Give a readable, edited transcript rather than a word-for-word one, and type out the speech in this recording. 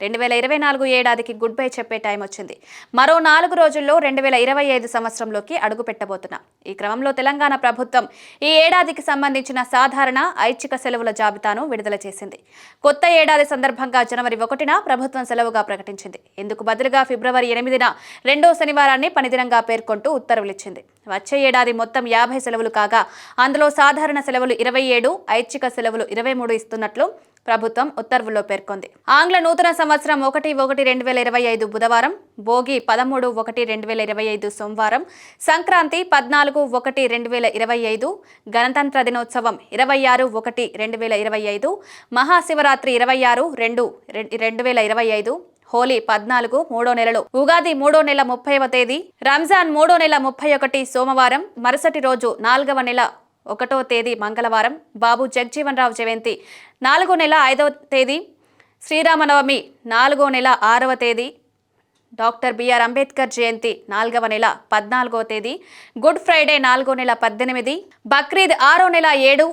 2024 ఏడాదికి good bye చెప్పే time వచ్చింది. మరో 4 రోజుల్లో 2025 సంవత్సరంలోకి అడుగు పెట్టబోతున్నాం. ఈ క్రమంలో తెలంగాణ ప్రభుత్వం ఈ ఏడాదికి సంబంధించిన సాధారణ ఐచ్ఛిక సెలవుల జాబితాను విడుదల చేసింది. కొత్త ఏడాది సందర్భంగా జనవరి 1న ప్రభుత్వం సెలవుగా ప్రకటించింది. ఇందుకు బదులుగా ఫిబ్రవరి 8న రెండో శనివారాన్ని పనిదినంగా పేర్కొంటూ ఉత్తర్వులిచ్చింది. వచ్చే ఏడాది మొత్తం 50 సెలవులు కాగా అందులో సాధారణ సెలవులు 27, ఐచ్ఛిక సెలవులు 23 ఇస్తున్నట్లు ప్రభుత్వం ఉత్తర్వుల్లో పేర్కొంది. ఆంగ్ల నూతన సంవత్సరం 1/1/2025 బుధవారం, భోగి 13/1/2025 సోమవారం, సంక్రాంతి 14/1/2025, గణతంత్ర దినోత్సవం 26/1/2025, మహాశివరాత్రి 26/2/2025, హోలీ 14 మూడో నెలలో, ఉగాది 3వ నెల 30వ తేదీ, రంజాన్ 3వ నెల 31 సోమవారం, మరుసటి రోజు 4వ నెల 1వ తేదీ మంగళవారం, బాబు జగజీవన్ రావు జయంతి 4వ నెల 5వ తేదీ, శ్రీరామనవమి 4వ నెల 6వ తేదీ, డాక్టర్ బిఆర్ అంబేద్కర్ జయంతి 4వ నెల 14వ తేదీ, గుడ్ ఫ్రైడే 4వ నెల 18, బక్రీద్ 6వ నెల 7,